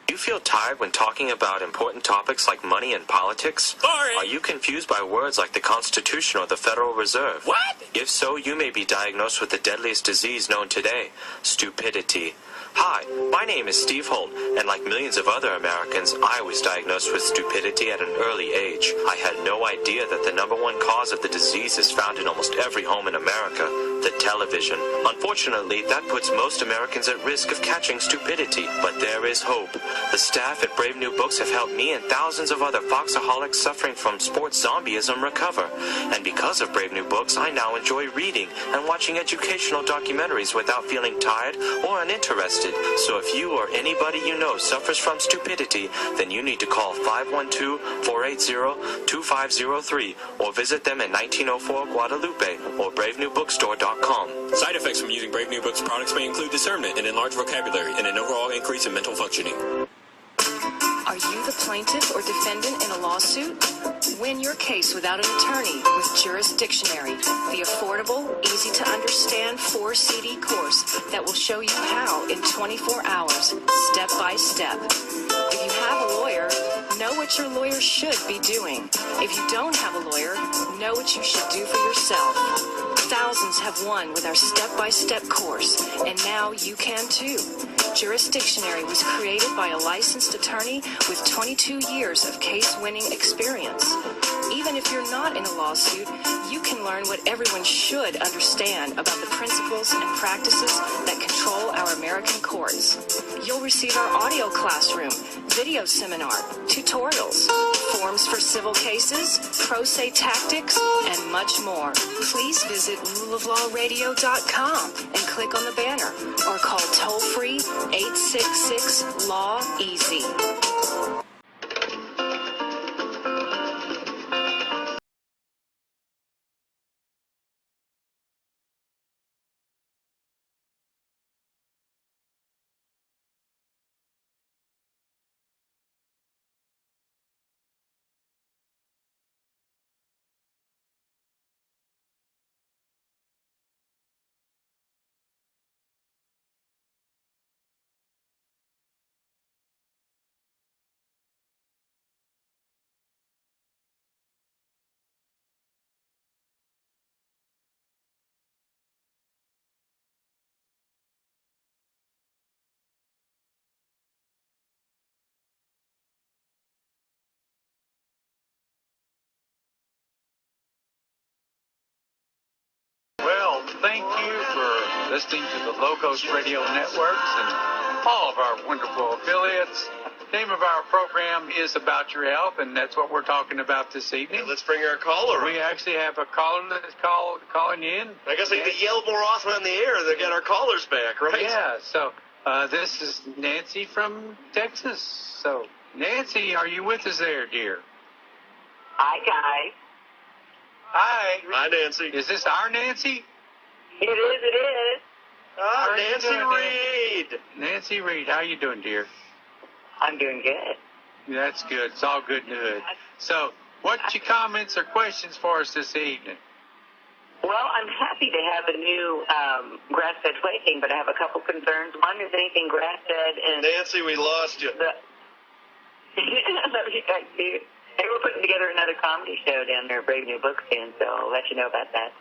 Do you feel tired when talking about important topics like money and politics? Sorry. Are you confused by words like the Constitution or the Federal Reserve? What? If so, you may be diagnosed with the deadliest disease known today, stupidity. Hi, my name is Steve Holt, and like millions of other Americans, I was diagnosed with stupidity at an early age. I had no idea that the number one cause of the disease is found in almost every home in America, the television. Unfortunately, that puts most Americans at risk of catching stupidity, but there is hope. The staff at Brave New Books have helped me and thousands of other Foxaholics suffering from sports zombieism recover. And because of Brave New Books, I now enjoy reading and watching educational documentaries without feeling tired or uninterested. So if you or anybody you know suffers from stupidity, then you need to call 512-480-2503 or visit them at 1904 Guadalupe or bravenewbookstore.com. Side effects from using Brave New Books products may include discernment and enlarged vocabulary and an overall increase in mental functioning. Are you the plaintiff or defendant in a lawsuit? Win your case without an attorney with Jurisdictionary, the affordable, easy-to-understand 4-CD course that will show you how in 24 hours, step by step. If you have a lawyer, know what your lawyer should be doing. If you don't have a lawyer, know what you should do for yourself. Thousands have won with our step-by-step course, and now you can too. Jurisdictionary was created by a licensed attorney with 22 years of case-winning experience. Even if you're not in a lawsuit, you can learn what everyone should understand about the principles and practices that control our American courts. You'll receive our audio classroom, video seminar, tutorials, forms for civil cases, pro se tactics, and much more. Please visit ruleoflawradio.com and click on the banner or call toll-free 866-LAW-EASY. Well, thank you for listening to the Logos Radio Networks and all of our wonderful affiliates. The name of our program is About Your Health, and that's what we're talking about this evening. And let's bring our caller. We actually have a caller that's calling in. I guess they yell more often on the air to get our callers back, right? Yeah, so this is Nancy from Texas. So, Nancy, are you with us there, dear? Hi, guys. Hi. Hi, Nancy. Is this our Nancy? It is. Ah, Nancy Reed. Nancy Reed, how you doing, dear? I'm doing good. That's good. It's all good in the hood. So, what's your comments or questions for us this evening? Well, I'm happy to have a new grass-fed waiting, but I have a couple concerns. One is anything grass-fed and... Nancy, we lost you. They were putting together another comedy show down there at Brave New Books Inn, so I'll let you know about that.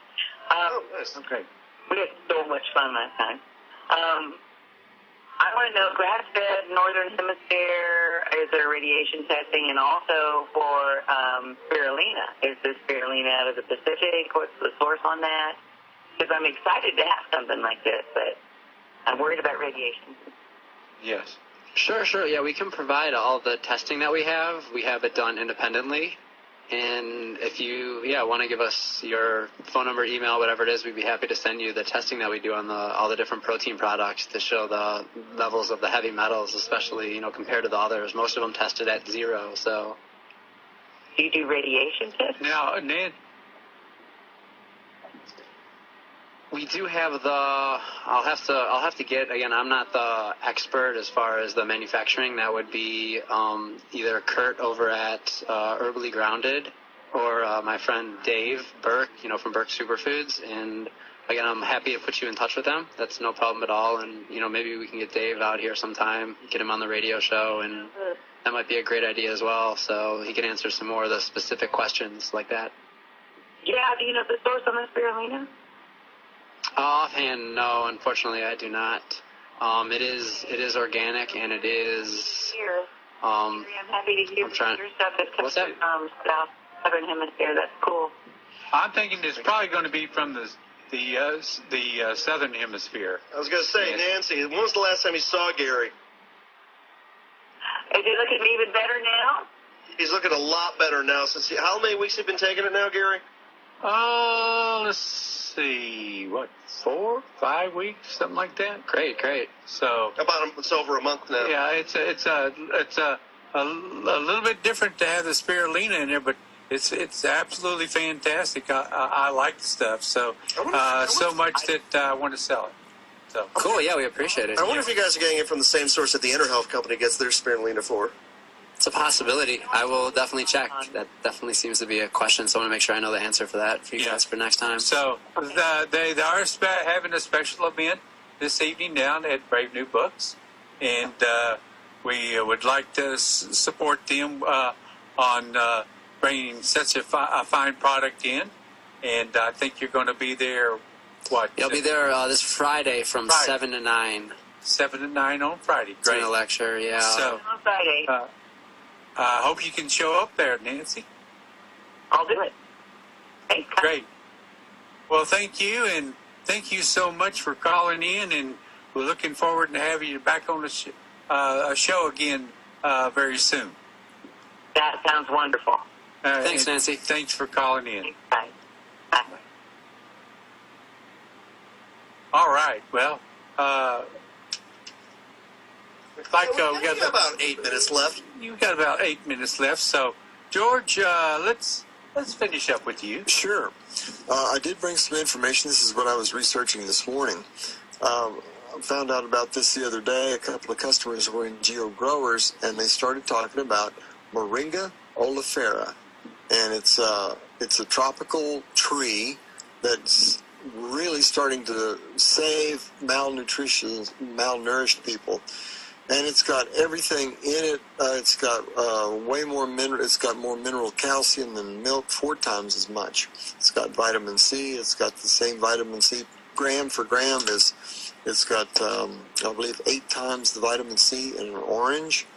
Nice. Okay. We had so much fun last time. I want to know, grass-fed, Northern Hemisphere, is there radiation testing? And also for spirulina. Is this spirulina out of the Pacific? What's the source on that? Because I'm excited to have something like this, but I'm worried about radiation. Yes. Sure. Yeah, we can provide all the testing that we have. We have it done independently. And if you, want to give us your phone number, email, whatever it is, we'd be happy to send you the testing that we do on all the different protein products to show the levels of the heavy metals, especially, compared to the others. Most of them tested at 0, so. Do you do radiation tests? Now, Ned, we do have I'll have to get, again, I'm not the expert as far as the manufacturing. That would be either Kurt over at Herbally Grounded or my friend Dave Burke, from Burke Superfoods. And again, I'm happy to put you in touch with them. That's no problem at all. And, maybe we can get Dave out here sometime, get him on the radio show, and that might be a great idea as well. So he can answer some more of the specific questions like that. Yeah, do you know the source on the spirulina? Offhand, no. Unfortunately, I do not. It is organic, and it is. I'm happy to hear your stuff is coming from Southern Hemisphere. That's cool. I'm thinking it's probably going to be from the Southern Hemisphere. I was going to say, Nancy, when was the last time you saw Gary? Is he looking even better now? He's looking a lot better now. How many weeks have you been taking it now, Gary? Let's see, 4, 5 weeks, something like that. Great. So it's over a month now. Yeah, it's a little bit different to have the spirulina in there, but it's absolutely fantastic. I like the stuff so much that I want to sell it. So cool. Yeah, we appreciate it. I wonder if you guys are getting it from the same source that the InterHealth company gets their spirulina for. It's a possibility. I will definitely check. That definitely seems to be a question, so I want to make sure I know the answer for that for you guys for next time. So they are having a special event this evening down at Brave New Books, and we would like to support them on bringing such a fine product in, and I think you're going to be there, You'll be there this Friday from 7 to 9. 7 to 9 on Friday. Great. It's a lecture, yeah. So, on Friday. I hope you can show up there, Nancy. I'll do it. Thanks. Great. Well, thank you, and thank you so much for calling in, and we're looking forward to having you back on the a show again very soon. That sounds wonderful. Thanks, Nancy. Thanks for calling in. Bye. Bye. All right. Well, we got about 8 minutes left. You've got about 8 minutes left. So, George, let's finish up with you. Sure. I did bring some information. This is what I was researching this morning. I found out about this the other day. A couple of customers were in Geo Growers, and they started talking about Moringa oleifera, and it's a tropical tree that's really starting to save malnourished people. And it's got everything in it. It's got way more mineral. It's got more mineral calcium than milk, 4 times as much. It's got vitamin C. It's got the same vitamin C gram for gram as. It's got, I believe, 8 times the vitamin C in an orange.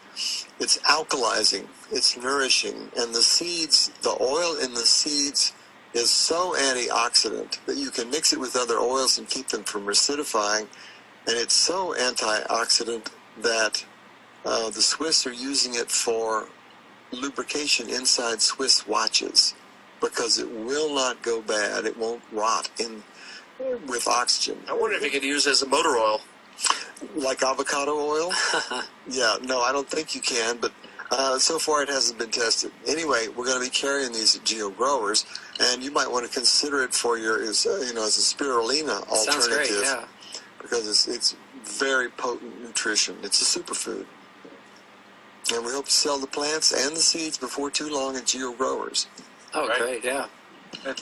It's alkalizing. It's nourishing. And the seeds, the oil in the seeds is so antioxidant that you can mix it with other oils and keep them from acidifying. And it's so antioxidant that the Swiss are using it for lubrication inside Swiss watches because it will not go bad. It won't rot with oxygen. I wonder if you could use it as a motor oil. Like avocado oil? Yeah, no, I don't think you can, but so far it hasn't been tested. Anyway, we're going to be carrying these at Geo Growers, and you might want to consider it for your, as a spirulina alternative. Sounds great, yeah. because it's very potent nutrition. It's a superfood. And we hope to sell the plants and the seeds before too long at Geo Growers. Oh, Right. great, yeah.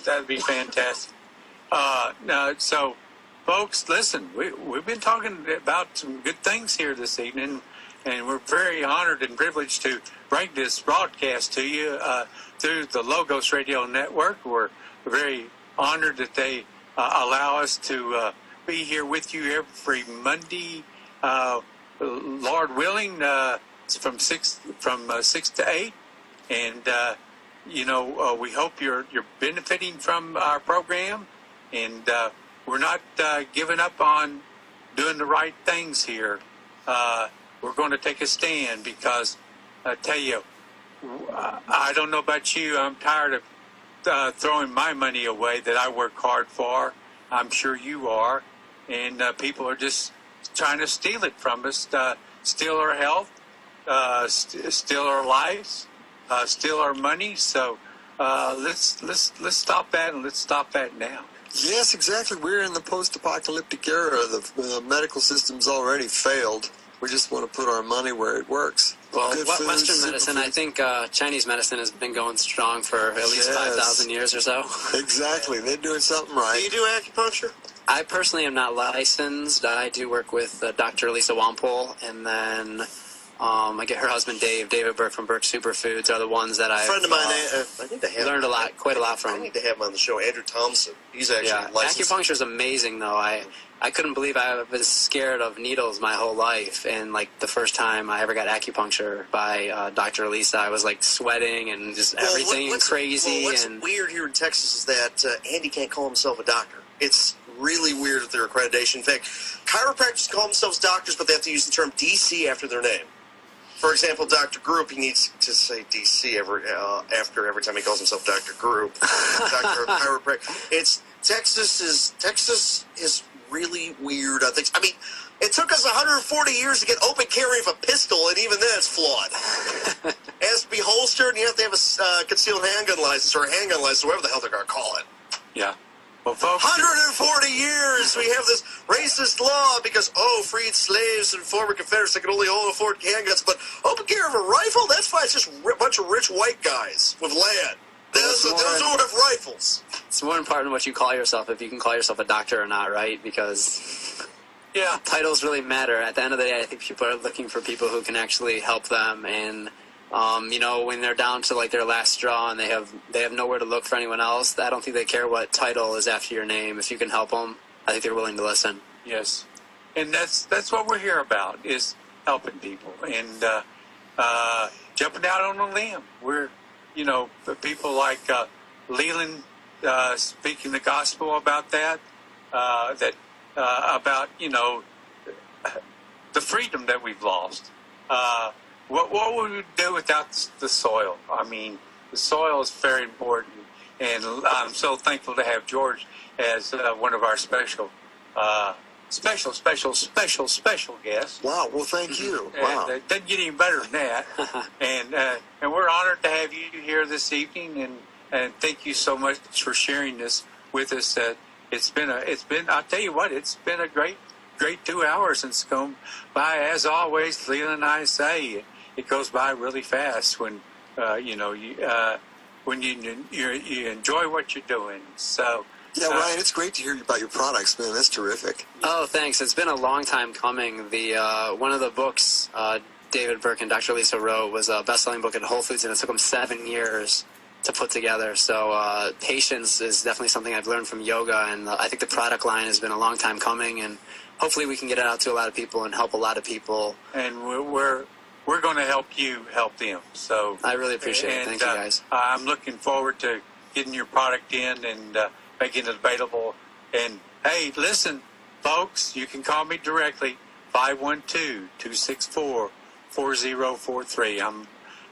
That'd be fantastic. Now, so, folks, listen, we've been talking about some good things here this evening, and we're very honored and privileged to bring this broadcast to you through the Logos Radio Network. We're very honored that they allow us to be here with you every Monday, Lord willing, from 6 to 8, and we hope you're benefiting from our program, and we're not giving up on doing the right things here. We're going to take a stand because I tell you, I don't know about you, I'm tired of throwing my money away that I work hard for. I'm sure you are, and people are just trying to steal it from us, steal our health, steal our lives, steal our money. So let's stop that, and let's stop that now. Yes, exactly. We're in the post-apocalyptic era. The medical system's already failed. We just want to put our money where it works. Well, Good Western food, medicine, superfood. I think Chinese medicine has been going strong for at least 5,000 years or so. Exactly. They're doing something right. Do you do acupuncture? I personally am not licensed. I do work with Dr. Lisa Wampole, and then I get her husband David Burke from Burke Superfoods are the ones that I've A friend of mine, I need to have learned quite a lot I from. need to have him on the show. Andrew Thompson. He's actually Yeah, licensed. acupuncture is amazing, though. I couldn't believe I was scared of needles my whole life, and like the first time I ever got acupuncture by Dr. Lisa, I was like sweating and just everything what's crazy. What's and weird here in Texas is that Andy can't call himself a doctor. It's really weird with their accreditation. In fact, chiropractors call themselves doctors, but they have to use the term DC after their name. For example, Dr. Group, he needs to say DC after every time he calls himself Dr. Group. Dr. Chiropractic. It's Texas is really weird on things. I mean, it took us 140 years to get open carry of a pistol, and even then it's flawed. It has to be holstered, and you have to have a concealed handgun license or a handgun license, whatever the hell they're going to call it. Yeah. Well, folks, 140 years we have this racist law because, freed slaves and former Confederates that could only afford handguns. But open carry of a rifle, that's fine. It's just a bunch of rich white guys with land. Those don't have rifles. it's more important what you call yourself, if you can call yourself a doctor or not, right? Because titles really matter. At the end of the day, I think people are looking for people who can actually help them, and when they're down to like their last straw and they have nowhere to look for anyone else, I don't think they care what title is after your name. If you can help them, I think they're willing to listen. yes, and that's what we're here about, is helping people and jumping out on a limb. We're people like Leland speaking the gospel about that, about the freedom that we've lost. What would we do without the soil? I mean, the soil is very important, and I'm so thankful to have George as one of our special guests. Wow, well, thank you. Wow. And, it doesn't get any better than that. and we're honored to have you here this evening, and thank you so much for sharing this with us. It's been I'll tell you what, it's been a great 2 hours, and it's gone by, as always. Leland and I say it goes by really fast when when you enjoy what you're doing. So yeah, Ryan, it's great to hear about your products, man. That's terrific. Oh, thanks. It's been a long time coming. The one of the books David Burke and Dr. Lisa wrote was a best-selling book at Whole Foods, and it took them 7 years to put together. So patience is definitely something I've learned from yoga, and I think the product line has been a long time coming, and hopefully we can get it out to a lot of people and help a lot of people. And we're going to help you help them. So I really appreciate it. Thank you, guys. I'm looking forward to getting your product in and making it available. And hey, listen, folks, you can call me directly, 512-264-4043. I'm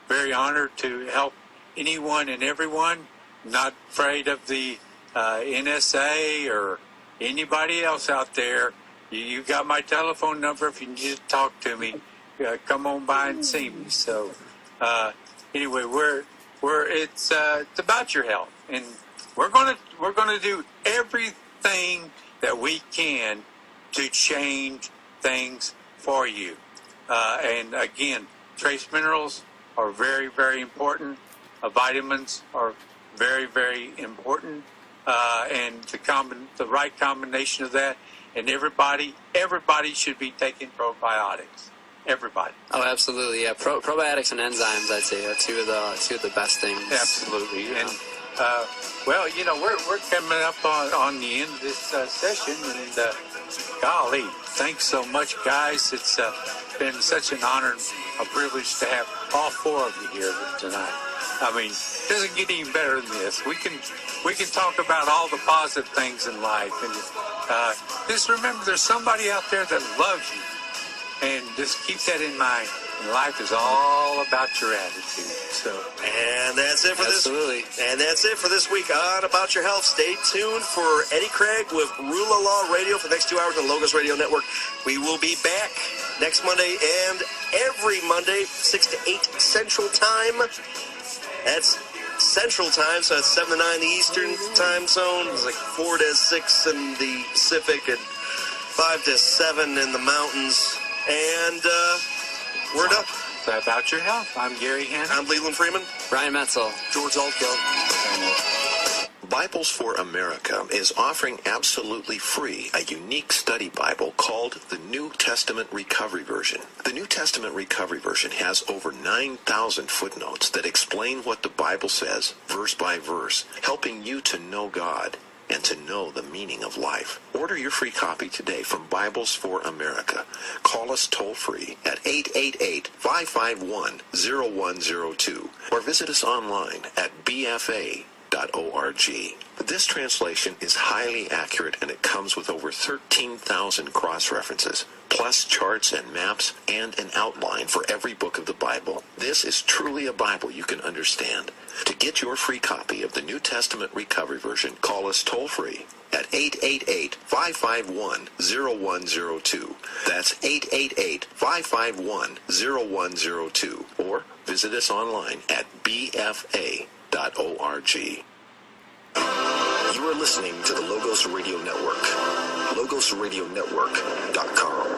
very honored to help anyone and everyone. Not afraid of the NSA or anybody else out there. You got my telephone number if you need to talk to me. Come on by and see me. So anyway, it's about your health, and we're gonna do everything that we can to change things for you. And again, trace minerals are very, very important. Vitamins are very, very important. And the right combination of that. And everybody should be taking probiotics. Everybody. Oh, absolutely. Yeah, probiotics and enzymes, I'd say, are two of the best things. Absolutely. Yeah. And well, we're coming up on the end of this session, and golly, thanks so much, guys. It's been such an honor and a privilege to have all four of you here tonight. I mean, it doesn't get any better than this. We can talk about all the positive things in life, and just remember, there's somebody out there that loves you, and just keep that in mind. And life is all about your attitude. So, and that's it for absolutely. And that's it for this week on About Your Health. Stay tuned for Eddie Craig with Rule of Law Radio for the next 2 hours on the Logos Radio Network. We will be back next Monday and every Monday, 6 to 8 Central Time. That's Central Time, so that's 7 to 9 the Eastern Time Zone. It's like 4 to 6 in the Pacific and 5 to 7 in the mountains. And we're done. About Your Health. I'm Gary Hannon. I'm Leland Freeman. Ryan Muetzel. George Altgeld. Bibles for America is offering absolutely free a unique study Bible called the New Testament Recovery Version. The New Testament Recovery Version has over 9,000 footnotes that explain what the Bible says, verse by verse, helping you to know God and to know the meaning of life. Order your free copy today from Bibles for America. Call us toll-free at 888-551-0102 or visit us online at bfa.org. This translation is highly accurate, and it comes with over 13,000 cross-references, plus charts and maps and an outline for every book of the Bible. This is truly a Bible you can understand. To get your free copy of the New Testament Recovery Version, call us toll-free at 888-551-0102. That's 888-551-0102. Or visit us online at bfa.org. You are listening to the Logos Radio Network. LogosRadioNetwork.com.